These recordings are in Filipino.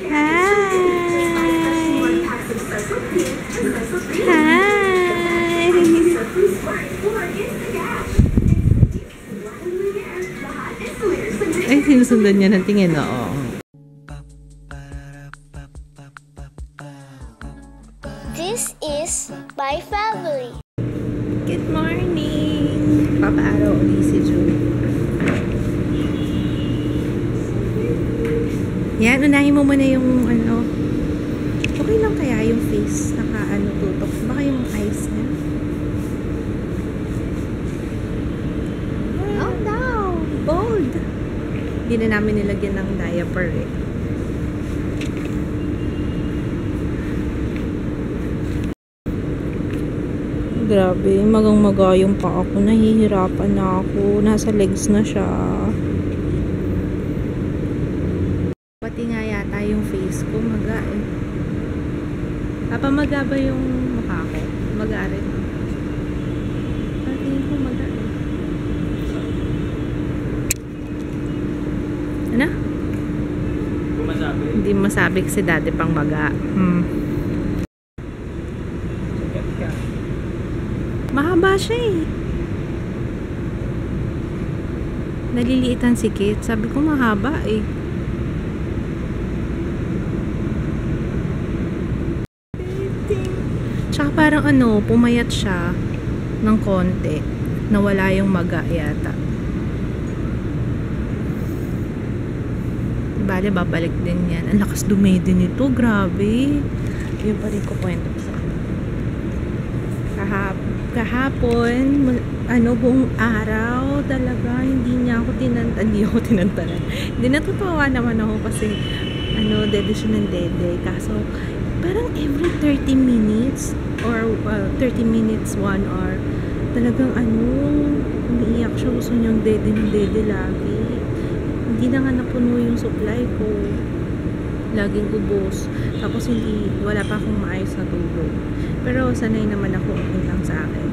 Hi! Ay, sinusundan niya ng tingin, oo. This is my family. Good morning! Papaaraw ulit si June. Yan, unahin mo muna yung ano. Okay lang kaya yung face naka tutok. Baka yung eyes niya. Oh no! Bold! Hindi na namin nilagyan ng diaper eh. Grabe, magang-maga yung paa ko. Nahihirapan na ako. Nasa legs na siya. Pati nga yata yung face ko, maga eh. Papamaga ba yung mukha ko? Maga rin. Pati ko maga eh. Ano? Hindi masabi kasi dati pang maga. Mahaba siya eh. Naliliitan si Kit. Sabi ko mahaba eh. Tsaka parang ano, pumayat siya ng konti. Nawala yung maga yata. Bale, babalik din yan. Ang lakas dumedi nito. Grabe. Yun pa rin ko kwento sa kahapon, ano, buong araw talaga, hindi ako tinantanan. Hindi, natutuwa naman ako kasi, ano, dede siya ng dede. Kaso, parang every 30 minutes or 30 minutes, 1 hour, talagang ano, umiiyak siya. Gusto niyang dede lagi. Hindi na nga napuno yung supply ko. Laging ubos. Tapos wala pa akong maayos na tulog. Pero sanay naman ako, okay lang sa akin.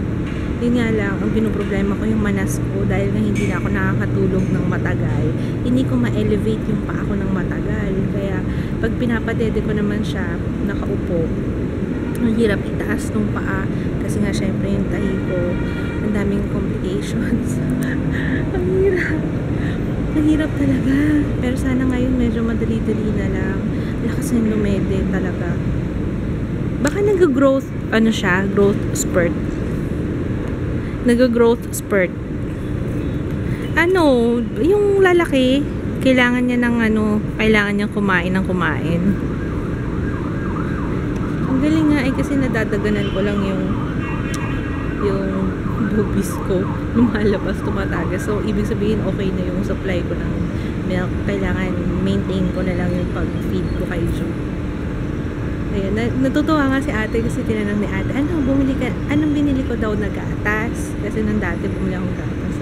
Yun nga lang, ang pinoproblema ko yung manas ko dahil nga hindi na ako nakakatulog ng matagal. Hindi ko ma-elevate yung paa ko ng matagal. Kaya pag pinapadede ko naman siya, nakaupo, ang hirap itaas ng paa kasi nga syempre yung tahi ko, ang daming complications. Ang hirap. Ang hirap talaga. Pero sana ngayon medyo madali-dali na lang. Lakas ng lumede talaga. Baka nag-growth, ano siya, growth spurt. Nag-growth spurt. Ano, yung lalaki, kailangan niya ng ano, kailangan niyang kumain ng kumain. Ang galing nga eh, kasi nadadaganan ko lang yung boobies ko lumalabas, tumatagas. So, ibig sabihin, okay na yung supply ko ng milk. Kailangan maintain ko na lang yung pag-feed ko kay Joe. Ayun, natutuwa nga si ate kasi tinanong ni ate, anong binili ko daw na gatas? Kasi nang dati bumili akong gatas.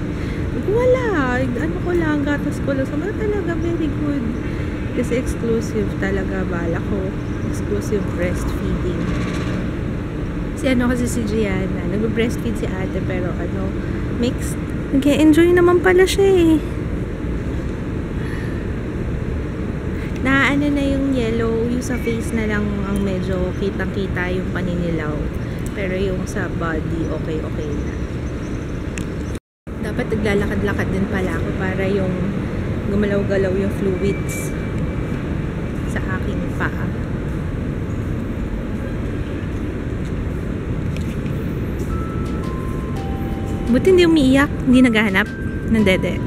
Wala, ano ko lang, gatas ko lang. So, talaga, very good. Kasi exclusive talaga, bala ko. Exclusive breastfeeding. Kasi si Gianna, nag-breastfeed si ate pero mixed. Nag-enjoy naman pala siya eh. Naano na yung yellow, yung sa face na lang ang medyo kitang-kita yung paninilaw. Pero yung sa body, okay na. Dapat naglalakad-lakad din pala ako para yung gumalaw-galaw yung fluids sa aking paa. Buti hindi umiiyak, hindi naghahanap ng dede.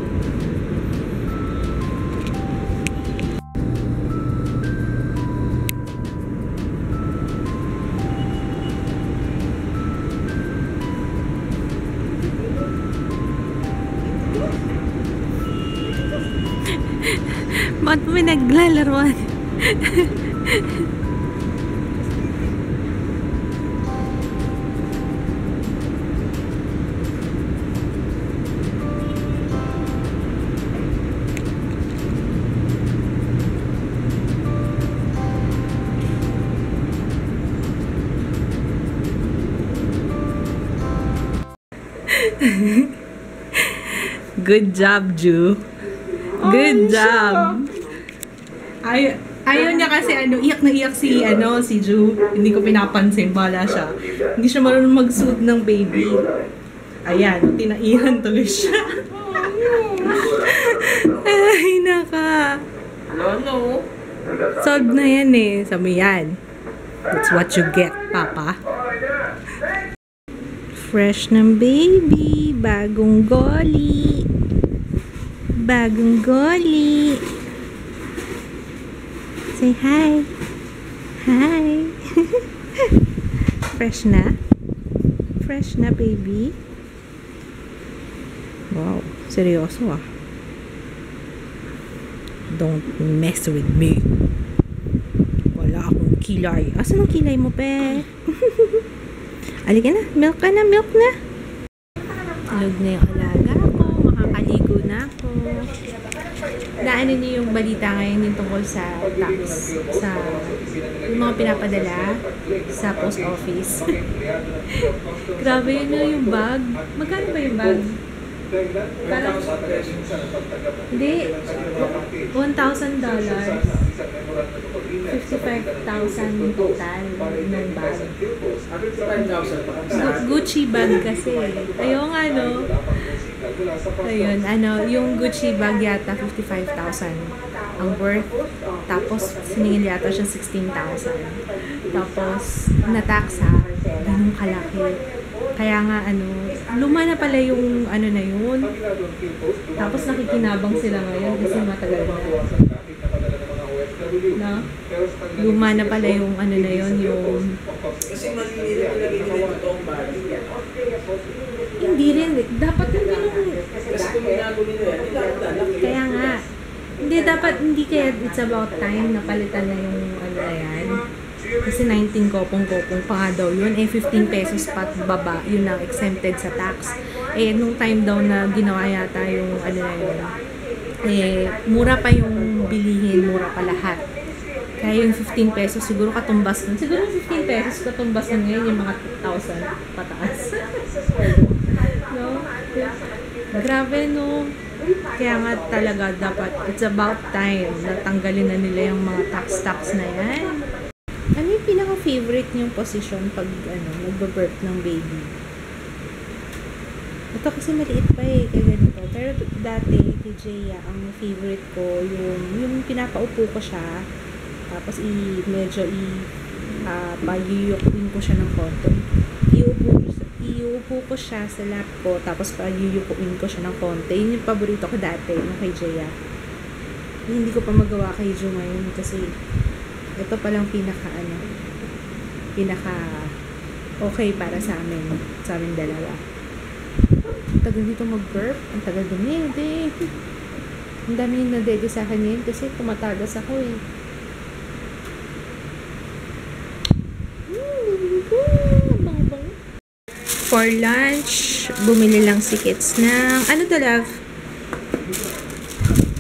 Ba't mo naglalaroan? Good job, Ju. Good job. Ayaw niya kasi iyak na iyak si Ju. Hindi ko pinapansin, bala siya. Hindi siya marunong mag-soothe ng baby. Ayan, tinaihan tuloy siya. Ay, naka. No. Solved na yan eh. Sabi yan. That's what you get, Papa. Fresh ng baby. Bagong goli. Bagong goli. Say hi. Hi. Fresh na? Fresh na, baby? Wow. Seryoso ah. Don't mess with me. Wala akong kilay. Asan ang kilay mo, pe? Alika na. Milk ka na. Milk na. Tulog na yung alaga ko. Makakaligo na ako. Naano niyo yung balita ngayon yung tungkol sa tax. Sa yung mga pinapadala sa post office. Grabe yun yung bag. Magkano ba yung bag? Parang, hindi, $1,000. 55,000 total ng bag. Gucci bag kasi. Ayaw nga, no? Ayun, yung Gucci bag yata 55,000 ang worth. Tapos, siningil yata siya 16,000. Tapos, na-tax ha, ganun kalaki. Kaya nga, luma na pala yung na yun. Tapos nakikinabang sila ngayon kasi matagal na. No? Luma na pala yung na yun, yung... Kasi maliliit na lagi nila yung totoong body. Hindi rin. Dapat hindi nung... Kasi kung minago nila yan, hindi dapat lalaki. Kaya nga. Hindi dapat, hindi kaya it's about time na palitan na yung na yan. Kasi 19 kopong-kopong pa nga daw yun. 15 pesos pa baba, yun ang exempted sa tax. Nung time daw na ginawa yata yung yun, mura pa yung bilihin, mura pa lahat. Kaya yung 15 pesos, siguro katumbas nun. Siguro 15 pesos katumbas nun ngayon yung mga 2,000 pataas. No? Grabe, no? Kaya nga talaga dapat, it's about time na tanggalin na nila yung mga tax na yan. Ano yung pinaka-favorite niyong position pag nagbe-birth ng baby? Ito kasi maliit pa kaya ganito. Pero dati, kay Jaya, ang favorite ko, yung pinapaupo ko siya, tapos medyo payuyukuin ko siya ng konti. Iuupo ko siya sa lap ko, tapos payuyukuin ko siya ng konti. Yun yung paborito ko dati, yung kay Jaya. Hindi ko pa magawa kay Jo ngayon kasi ito palang pinaka okay para sa amin dalawa. Ang tagal dito mag-burp, ang tagal dumede. Ang dami yung nadede sa akin ngayon kasi tumatagas ako eh. For lunch, bumili lang si Kits ng ano to, love?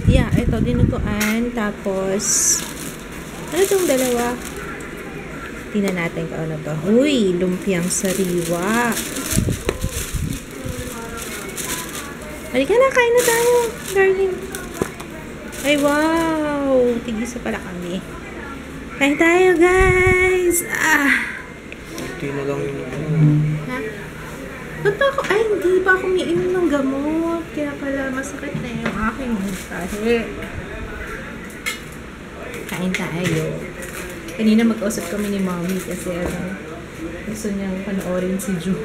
Yeah, ito dinuguan, tapos ano itong dalawa? Tingnan natin kung ano to. Uy, lumpiang sariwa. Halika na, kain na tayo, darling. Ay, wow. Tigisa pala kami. Kain tayo, guys. Hindi na lang yung Ha? Ba't ba ako? Ay, hindi pa ako umiinom ng gamot. Kaya pala masakit na yung aking tahe. Kain tayo. Kanina mag-usap kami ni Mommy kasi gusto niyang panoorin si Ju.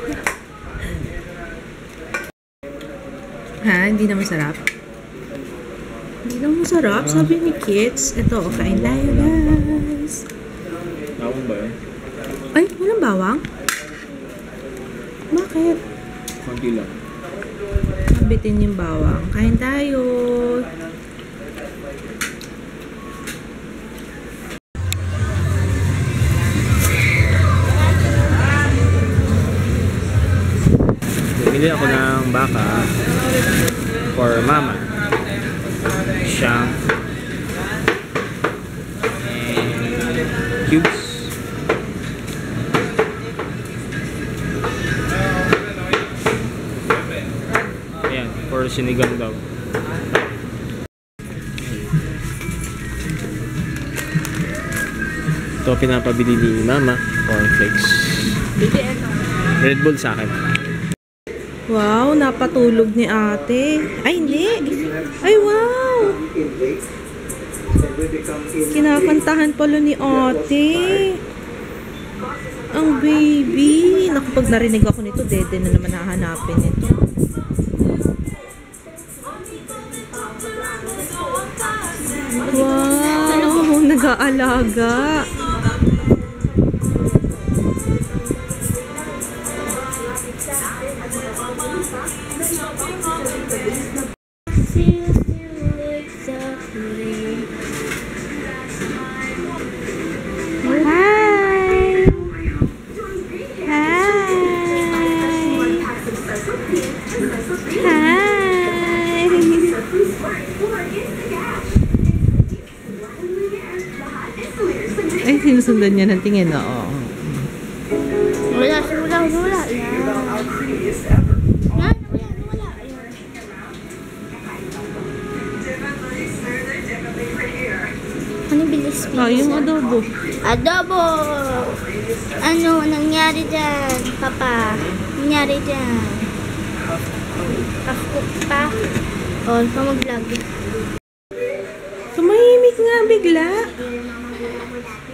Ha? Hindi na masarap? Hindi na masarap? Sabi ni Kits. Ito, kain tayo, guys. Bawang ba yun? Ay, walang bawang? Bakit? Konti lang. Mabitin yung bawang. Kain tayo. Bumili ako ng baka for mama. Shank and cubes. Ayan, for sinigang daw. Ito pinapabili ni Mama. Cornflakes. Red Bull sa akin. Wow, napatulog ni ate. Ay, hindi. Ay, wow. Kinakantahan pala ni ate. Ang baby. Naku, pag narinig ako nito, dede na naman hahanapin ito. Wow, nag-aalaga. Ay, sinusundan niya ng tingin, oo. Wala. Ano bilis pizza? Oh, yung adobo. Adobo! Ano nangyari dyan, Papa? Nangyari dyan? Pakcook pa? O, ikaw mag-vlog. Tumahimik nga bigla.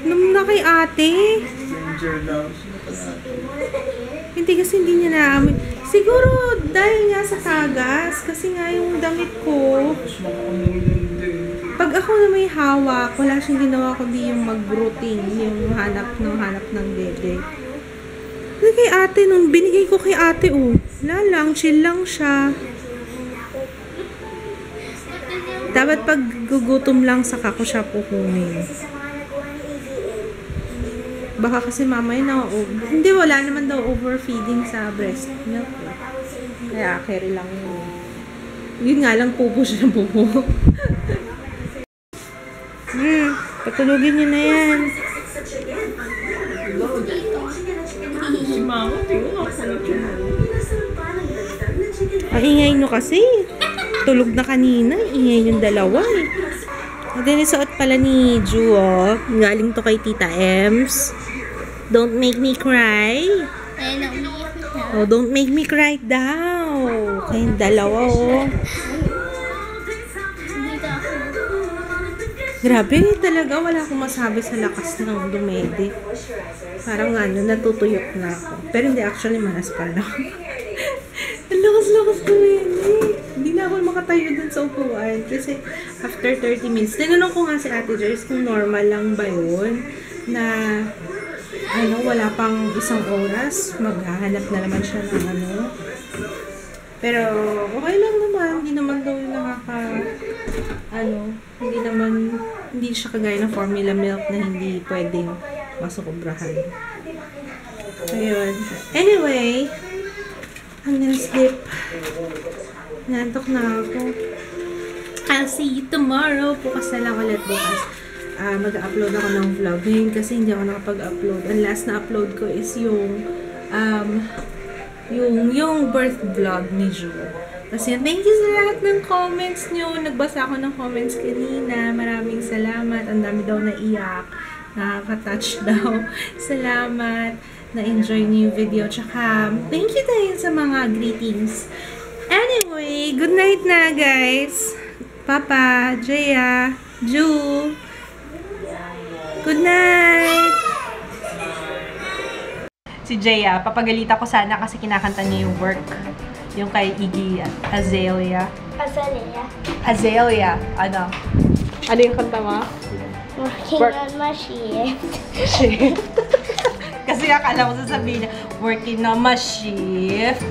Nung na kay ate. Hindi kasi hindi niya naamoy. Siguro dahil nga sa tagas. Kasi nga yung damit ko. Pag ako na may hawak, wala siyang ginawa kundi yung mag-routine. Yung hanap ng dede. Kasi kay ate, nung binigay ko kay ate, wala lang, chill lang siya. Dapat pag gugutom lang, saka ko siya kukunin. Baka kasi mamaya hindi, wala naman daw overfeeding sa breast milk. Kaya carry lang yun. Yun nga lang, pupo siya ng pupo. Patulugin niyo na yan. Ang ingay nyo kasi. Tulog na kanina. Ingay yung dalawa eh. At then, isuot pala ni Ju, oh. Galing to kay Tita Ems. Don't make me cry. Oh, don't make me cry daw. Kayong dalawa, oh. Grabe, talaga. Wala akong masabi sa lakas ng dumede. Parang natutuyok na ako. Pero hindi, actually, manas pa lang. Ang lakas-lakas dumede. Hindi na ako makatayo dun sa upuan. Kasi after 30 minutes, tinanong ko nga si Ate Joyce kung normal lang ba yun. Na, wala pang isang oras. Maghahanap na naman siya ng Pero, okay lang naman. Hindi naman daw yung hindi siya kagaya ng formula milk na hindi pwedeng masukubrahan. Ayun. Anyway, I'm gonna sleep. Nantok na ako. I'll see you tomorrow. Bukas na lang ulit bukas. Mag-upload ako ng vlog. Ngayon kasi hindi ako nakapag-upload. Ang last na upload ko is yung birth vlog ni Ju. Kasi thank you sa lahat ng comments nyo. Nagbasa ako ng comments kanina. Maraming salamat. Ang dami daw naiyak. Nakaka-touch daw. Salamat. Na-enjoy niyo yung video. Tsaka, thank you din sa mga greetings. Anyway, good night na guys. Papa, Jaya, Ju. Good night. Si Jaya, papagalita ko sana kasi kinakanta niya yung work. Yung kay Iggy Azalea. Azalea. Ano? Ano yung kanta mo? Working on my shift. Kasi akala ko sasabihin niya, working on my shift.